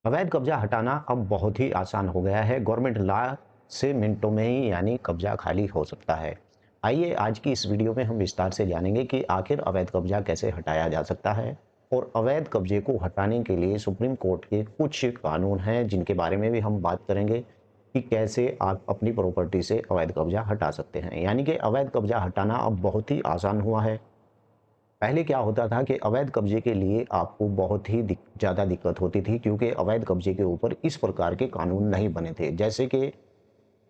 अवैध कब्जा हटाना अब बहुत ही आसान हो गया है। गवर्नमेंट लॉ से मिनटों में ही कब्जा खाली हो सकता है। आइए आज की इस वीडियो में हम विस्तार से जानेंगे कि आखिर अवैध कब्जा कैसे हटाया जा सकता है और अवैध कब्जे को हटाने के लिए सुप्रीम कोर्ट के कुछ कानून हैं जिनके बारे में भी हम बात करेंगे कि कैसे आप अपनी प्रॉपर्टी से अवैध कब्जा हटा सकते हैं। कि अवैध कब्जा हटाना अब बहुत ही आसान हुआ है। पहले क्या होता था कि अवैध कब्जे के लिए आपको बहुत ही ज़्यादा दिक्कत होती थी, क्योंकि अवैध कब्जे के ऊपर इस प्रकार के कानून नहीं बने थे। जैसे कि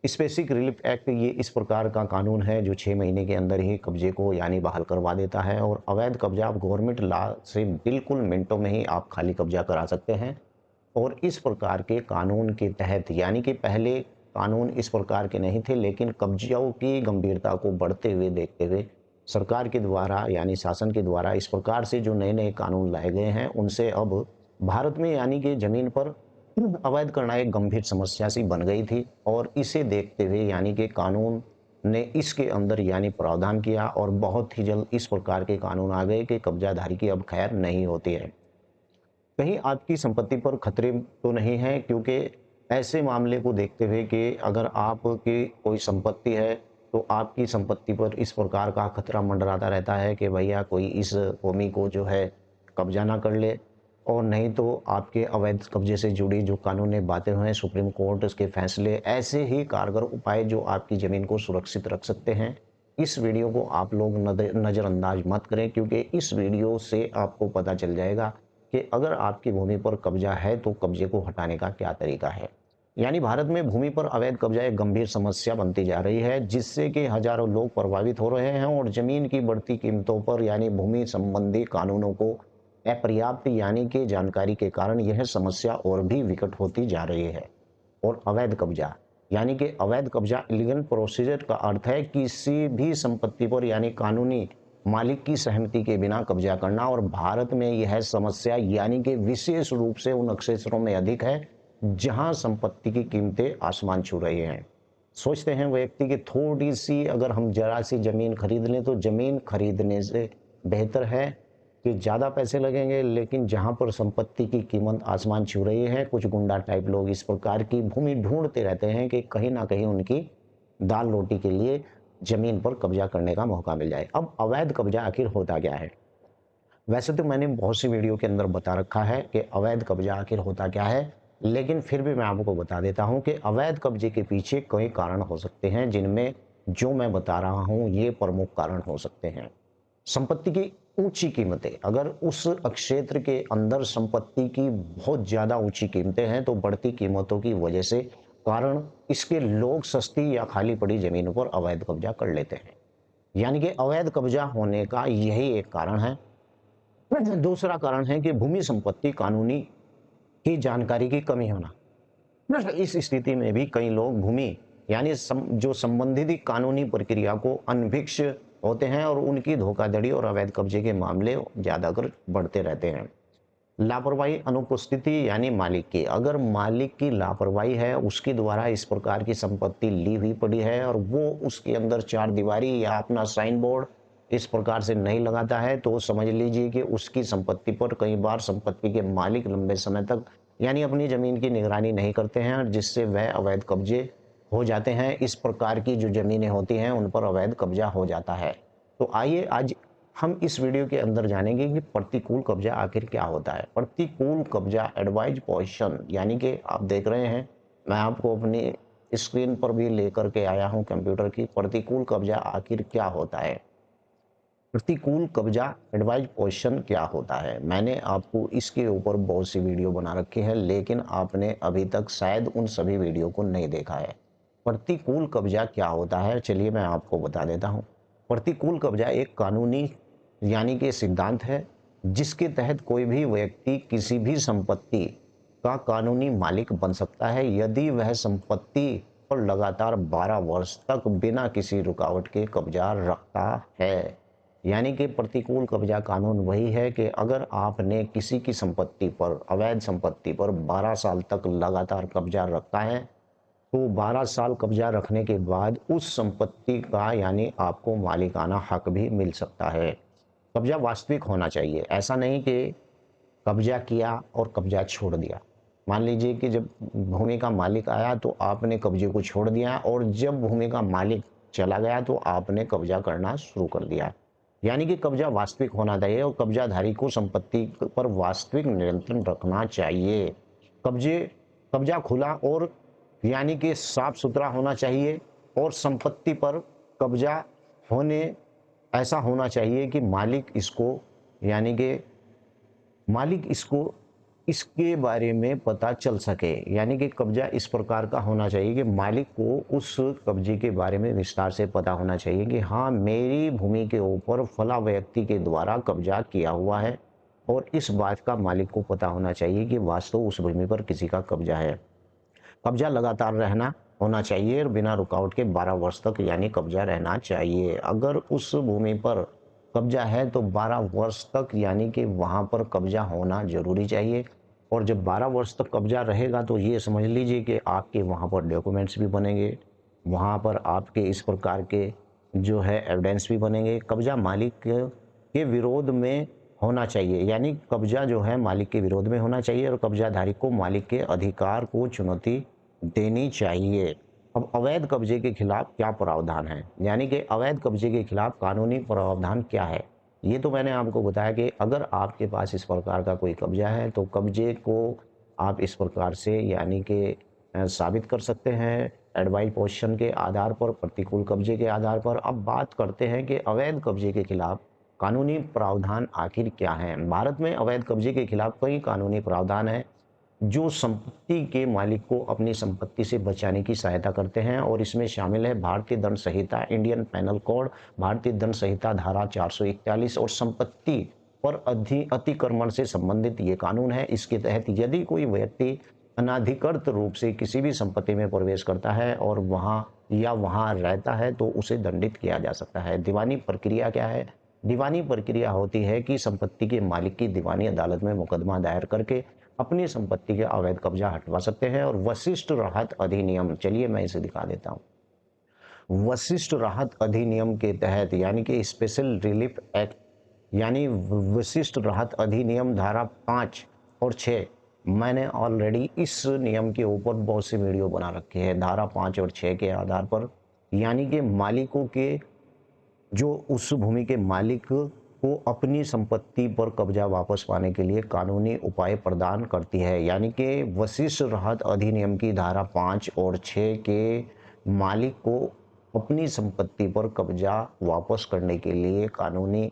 स्पेसिफिक रिलीफ एक्ट, ये इस प्रकार का कानून है जो 6 महीने के अंदर ही कब्जे को बहाल करवा देता है और अवैध कब्जा आप गवर्नमेंट लॉ से बिल्कुल मिनटों में ही आप खाली कब्जा करा सकते हैं। और इस प्रकार के कानून के तहत कि पहले कानून इस प्रकार के नहीं थे, लेकिन कब्ज़ों की गंभीरता को बढ़ते हुए देखते हुए सरकार के द्वारा शासन के द्वारा इस प्रकार से जो नए-नए कानून लाए गए हैं, उनसे अब भारत में कि ज़मीन पर अवैध करना एक गंभीर समस्या सी बन गई थी। और इसे देखते हुए कि कानून ने इसके अंदर प्रावधान किया और बहुत ही जल्द इस प्रकार के कानून आ गए कि कब्जाधारी की अब खैर नहीं होती है। कहीं आपकी संपत्ति पर खतरे तो नहीं है, क्योंकि ऐसे मामले को देखते हुए कि अगर आपकी कोई संपत्ति है तो आपकी संपत्ति पर इस प्रकार का खतरा मंडराता रहता है कि भैया कोई इस भूमि को जो है कब्जा ना कर ले। और नहीं तो आपके अवैध कब्जे से जुड़ी जो कानूनी बातें हैं, सुप्रीम कोर्ट उसके फैसले ऐसे ही कारगर उपाय जो आपकी ज़मीन को सुरक्षित रख सकते हैं। इस वीडियो को आप लोग नज़रअंदाज मत करें, क्योंकि इस वीडियो से आपको पता चल जाएगा कि अगर आपकी भूमि पर कब्जा है तो कब्जे को हटाने का क्या तरीका है। भारत में भूमि पर अवैध कब्जा एक गंभीर समस्या बनती जा रही है, जिससे कि हजारों लोग प्रभावित हो रहे हैं और जमीन की बढ़ती कीमतों पर भूमि संबंधी कानूनों को अपर्याप्त कि जानकारी के कारण यह समस्या और भी विकट होती जा रही है। और अवैध कब्जा कि अवैध कब्जा इलीगल प्रोसीजर का अर्थ है किसी भी संपत्ति पर कानूनी मालिक की सहमति के बिना कब्जा करना। और भारत में यह समस्या कि विशेष रूप से उन क्षेत्रों में अधिक है जहां संपत्ति की कीमतें आसमान छू रही हैं। सोचते हैं व्यक्ति कि थोड़ी सी अगर हम जरा सी जमीन खरीद लें तो जमीन खरीदने से बेहतर है कि ज़्यादा पैसे लगेंगे, लेकिन जहां पर संपत्ति की कीमत आसमान छू रही है, कुछ गुंडा टाइप लोग इस प्रकार की भूमि ढूंढते रहते हैं कि कहीं ना कहीं उनकी दाल रोटी के लिए जमीन पर कब्जा करने का मौका मिल जाए। अब अवैध कब्जा आखिर होता क्या है? वैसे तो मैंने बहुत सी वीडियो के अंदर बता रखा है कि अवैध कब्जा आखिर होता क्या है, लेकिन फिर भी मैं आपको बता देता हूं कि अवैध कब्जे के पीछे कई कारण हो सकते हैं, जिनमें जो मैं बता रहा हूं ये प्रमुख कारण हो सकते हैं। संपत्ति की ऊंची कीमतें, अगर उस क्षेत्र के अंदर संपत्ति की बहुत ज्यादा ऊंची कीमतें हैं तो बढ़ती कीमतों की वजह से कारण इसके लोग सस्ती या खाली पड़ी जमीनों पर अवैध कब्जा कर लेते हैं। कि अवैध कब्जा होने का यही एक कारण है। दूसरा कारण है कि भूमि संपत्ति कानूनी की जानकारी की कमी होना। इस स्थिति में भी कई लोग भूमि जो संबंधित कानूनी प्रक्रिया को अनभिक्ष होते हैं और उनकी धोखाधड़ी और अवैध कब्जे के मामले ज्यादातर बढ़ते रहते हैं। लापरवाही, अनुपस्थिति मालिक की, अगर मालिक की लापरवाही है, उसके द्वारा इस प्रकार की संपत्ति ली हुई पड़ी है और वो उसके अंदर चार दीवारी या अपना साइन बोर्ड इस प्रकार से नहीं लगाता है, तो समझ लीजिए कि उसकी संपत्ति पर कई बार संपत्ति के मालिक लंबे समय तक अपनी जमीन की निगरानी नहीं करते हैं और जिससे वह अवैध कब्जे हो जाते हैं। इस प्रकार की जो जमीनें होती हैं उन पर अवैध कब्जा हो जाता है। तो आइए आज हम इस वीडियो के अंदर जानेंगे कि प्रतिकूल कब्जा आखिर क्या होता है। प्रतिकूल कब्जा, एडवाइज पोजीशन, कि आप देख रहे हैं, मैं आपको अपनी स्क्रीन पर भी लेकर के आया हूं कंप्यूटर की। प्रतिकूल कब्जा आखिर क्या होता है? प्रतिकूल कब्जा एडवाइज पोजीशन क्या होता है? मैंने आपको इसके ऊपर बहुत सी वीडियो बना रखी है, लेकिन आपने अभी तक शायद उन सभी वीडियो को नहीं देखा है। प्रतिकूल कब्जा क्या होता है, चलिए मैं आपको बता देता हूं। प्रतिकूल कब्जा एक कानूनी कि सिद्धांत है जिसके तहत कोई भी व्यक्ति किसी भी संपत्ति का कानूनी मालिक बन सकता है यदि वह संपत्ति पर लगातार 12 वर्ष तक बिना किसी रुकावट के कब्जा रखता है। कि प्रतिकूल कब्जा कानून वही है कि अगर आपने किसी की संपत्ति पर, अवैध संपत्ति पर 12 साल तक लगातार कब्जा रखा है, तो 12 साल कब्जा रखने के बाद उस संपत्ति का आपको मालिकाना हक भी मिल सकता है। कब्जा वास्तविक होना चाहिए, ऐसा नहीं कि कब्जा किया और कब्जा छोड़ दिया। मान लीजिए कि जब भूमि का मालिक आया तो आपने कब्जे को छोड़ दिया और जब भूमि का मालिक चला गया तो आपने कब्जा करना शुरू कर दिया। यानी कि कब्जा वास्तविक होना चाहिए और कब्जाधारी को संपत्ति पर वास्तविक नियंत्रण रखना चाहिए। कब्जे कब्जा खुला और यानी कि साफ सुथरा होना चाहिए और संपत्ति पर कब्जा होने ऐसा होना चाहिए कि मालिक इसको इसके बारे में पता चल सके। यानी कि कब्जा इस प्रकार का होना चाहिए कि मालिक को उस कब्जे के बारे में विस्तार से पता होना चाहिए कि हाँ, मेरी भूमि के ऊपर फला व्यक्ति के द्वारा कब्जा किया हुआ है और इस बात का मालिक को पता होना चाहिए कि वास्तव उस भूमि पर किसी का कब्जा है। कब्जा लगातार रहना होना चाहिए और बिना रुकावट के 12 वर्ष तक यानी कब्जा रहना चाहिए। अगर उस भूमि पर कब्जा है तो 12 वर्ष तक यानी कि वहाँ पर कब्जा होना ज़रूरी चाहिए। और जब 12 वर्ष तक कब्जा रहेगा तो ये समझ लीजिए कि आपके वहाँ पर डॉक्यूमेंट्स भी बनेंगे, वहाँ पर आपके इस प्रकार के जो है एविडेंस भी बनेंगे। कब्जा मालिक के विरोध में होना चाहिए, यानी कब्जा जो है मालिक के विरोध में होना चाहिए और कब्जाधारी को मालिक के अधिकार को चुनौती देनी चाहिए। अब अवैध कब्जे के खिलाफ क्या प्रावधान है, यानी कि अवैध कब्जे के खिलाफ कानूनी प्रावधान क्या है। ये तो मैंने आपको बताया कि अगर आपके पास इस प्रकार का कोई कब्जा है तो कब्जे को आप इस प्रकार से यानी कि साबित कर सकते हैं एडवाइस पोजीशन के आधार पर, प्रतिकूल कब्जे के आधार पर। अब बात करते हैं कि अवैध कब्जे के खिलाफ कानूनी प्रावधान आखिर क्या है। भारत में अवैध कब्जे के खिलाफ कई कानूनी प्रावधान हैं जो संपत्ति के मालिक को अपनी संपत्ति से बचाने की सहायता करते हैं और इसमें शामिल है भारतीय दंड संहिता, इंडियन पैनल कोड, भारतीय दंड संहिता धारा 441 और संपत्ति पर अतिक्रमण से संबंधित ये कानून है। इसके तहत यदि कोई व्यक्ति अनाधिकृत रूप से किसी भी संपत्ति में प्रवेश करता है और वहां रहता है तो उसे दंडित किया जा सकता है। दीवानी प्रक्रिया क्या है? दीवानी प्रक्रिया होती है कि संपत्ति के मालिक की दीवानी अदालत में मुकदमा दायर करके अपनी संपत्ति के अवैध कब्जा हटवा सकते हैं। और वशिष्ठ राहत अधिनियम, चलिए मैं इसे दिखा देता हूँ। वशिष्ठ राहत अधिनियम के तहत यानी कि स्पेशल रिलीफ एक्ट, यानी विशिष्ट राहत अधिनियम धारा 5 और 6, मैंने ऑलरेडी इस नियम के ऊपर बहुत सी वीडियो बना रखी है। धारा 5 और 6 के आधार पर यानी कि मालिकों के जो उस भूमि के मालिक को अपनी संपत्ति पर कब्जा वापस पाने के लिए कानूनी उपाय प्रदान करती है। यानी कि वशिष्ठ राहत अधिनियम की धारा 5 और 6 के मालिक को अपनी संपत्ति पर कब्जा वापस करने के लिए कानूनी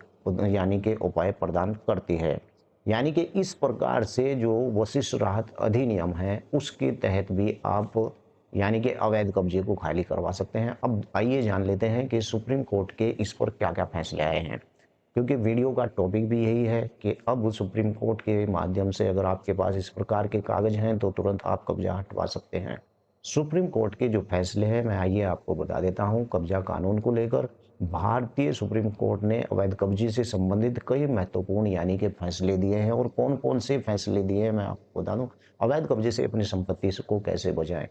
यानी कि उपाय प्रदान करती है। यानी कि इस प्रकार से जो वशिष्ठ राहत अधिनियम है उसके तहत भी आप यानी कि अवैध कब्जे को खाली करवा सकते हैं। अब आइए जान लेते हैं कि सुप्रीम कोर्ट के इस पर क्या क्या फैसले आए हैं, क्योंकि वीडियो का टॉपिक भी यही है कि अब सुप्रीम कोर्ट के माध्यम से अगर आपके पास इस प्रकार के कागज हैं तो तुरंत आप कब्जा हटवा सकते हैं। सुप्रीम कोर्ट के जो फैसले हैं मैं आइए आपको बता देता हूं। कब्जा कानून को लेकर भारतीय सुप्रीम कोर्ट ने अवैध कब्जे से संबंधित कई महत्वपूर्ण यानी कि फैसले दिए हैं। और कौन कौन से फैसले दिए हैं मैं आपको बता दूं। अवैध कब्जे से अपनी संपत्ति को कैसे बचाएं,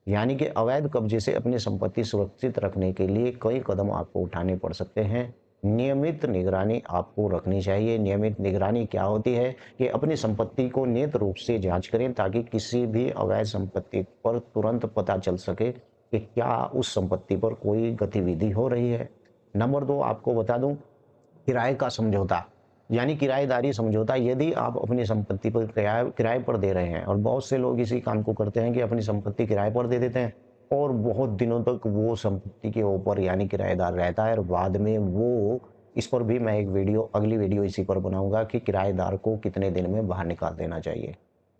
यानी कि अवैध कब्जे से अपनी संपत्ति सुरक्षित रखने के लिए कई कदम आपको उठाने पड़ सकते हैं। नियमित निगरानी आपको रखनी चाहिए। नियमित निगरानी क्या होती है कि अपनी संपत्ति को नियत रूप से जांच करें ताकि किसी भी अवैध संपत्ति पर तुरंत पता चल सके कि क्या उस संपत्ति पर कोई गतिविधि हो रही है। नंबर 2 आपको बता दूं, किराए का समझौता यानी किराएदारी समझौता। यदि आप अपनी संपत्ति पर किराए पर दे रहे हैं, और बहुत से लोग इसी काम को करते हैं कि अपनी संपत्ति किराए पर दे देते हैं और बहुत दिनों तक वो संपत्ति के ऊपर यानी किराएदार रहता है और बाद में वो, इस पर भी मैं एक वीडियो, अगली वीडियो इसी पर बनाऊंगा कि किराएदार को कितने दिन में बाहर निकाल देना चाहिए।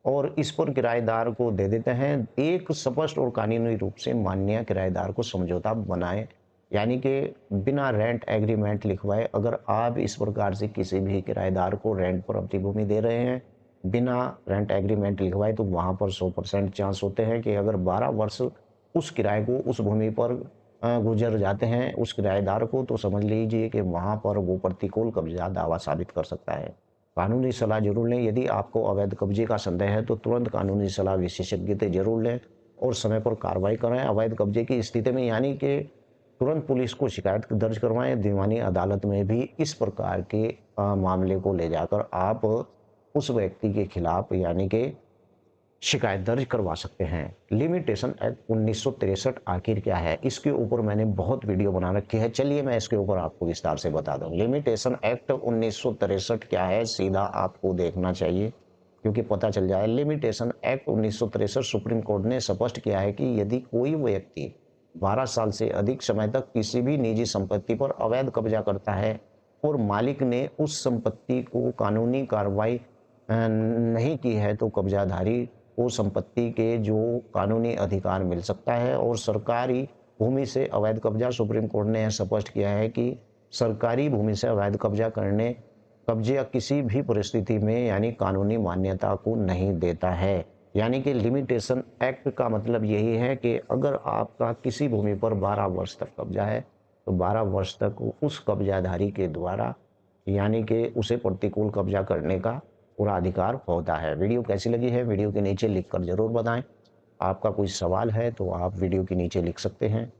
और इस पर किराएदार को दे देते हैं। एक स्पष्ट और कानूनी रूप से मान्य किराएदार को समझौता बनाए, यानी कि बिना रेंट एग्रीमेंट लिखवाए। अगर आप इस प्रकार से किसी भी किराएदार को रेंट पर अपनी भूमि दे रहे हैं बिना रेंट एग्रीमेंट लिखवाए तो वहां पर 100% चांस होते हैं कि अगर 12 वर्ष उस किराए को उस भूमि पर गुजर जाते हैं उस किराएदार को, तो समझ लीजिए कि वहां पर वो प्रतिकूल कब्जा दावा साबित कर सकता है। कानूनी सलाह जरूर लें। यदि आपको अवैध कब्जे का संदेह है तो तुरंत कानूनी सलाह विशेषज्ञ से जरूर लें और समय पर कार्रवाई करें। अवैध कब्जे की स्थिति में यानी कि तुरंत पुलिस को शिकायत दर्ज करवाएं। दीवानी अदालत में भी इस प्रकार के मामले को ले जाकर आप उस व्यक्ति के खिलाफ यानी कि शिकायत दर्ज करवा सकते हैं। लिमिटेशन एक्ट 1963 आखिर क्या है, इसके ऊपर मैंने बहुत वीडियो बना रखी है। चलिए मैं इसके ऊपर आपको विस्तार से बता दूं। लिमिटेशन एक्ट 1963 क्या है, सीधा आपको देखना चाहिए क्योंकि पता चल जाए। लिमिटेशन एक्ट 1963 सुप्रीम कोर्ट ने स्पष्ट किया है कि यदि कोई व्यक्ति 12 साल से अधिक समय तक किसी भी निजी संपत्ति पर अवैध कब्जा करता है और मालिक ने उस संपत्ति को कानूनी कार्रवाई नहीं की है, तो कब्जाधारी को संपत्ति के जो कानूनी अधिकार मिल सकता है। और सरकारी भूमि से अवैध कब्जा, सुप्रीम कोर्ट ने यह स्पष्ट किया है कि सरकारी भूमि से अवैध कब्जे किसी भी परिस्थिति में यानी कानूनी मान्यता को नहीं देता है। यानी कि लिमिटेशन एक्ट का मतलब यही है कि अगर आपका किसी भूमि पर 12 वर्ष तक कब्जा है तो 12 वर्ष तक उस कब्जाधारी के द्वारा यानी कि उसे प्रतिकूल कब्जा करने का पूरा अधिकार होता है। वीडियो कैसी लगी है वीडियो के नीचे लिखकर ज़रूर बताएं। आपका कोई सवाल है तो आप वीडियो के नीचे लिख सकते हैं।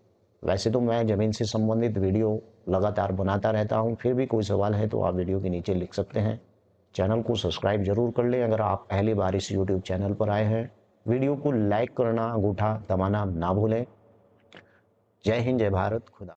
वैसे तो मैं ज़मीन से संबंधित वीडियो लगातार बनाता रहता हूं, फिर भी कोई सवाल है तो आप वीडियो के नीचे लिख सकते हैं। चैनल को सब्सक्राइब जरूर कर लें अगर आप पहली बार इस यूट्यूब चैनल पर आए हैं। वीडियो को लाइक करना, अंगूठा दबाना ना भूलें। जय हिंद, जय भारत, खुदा।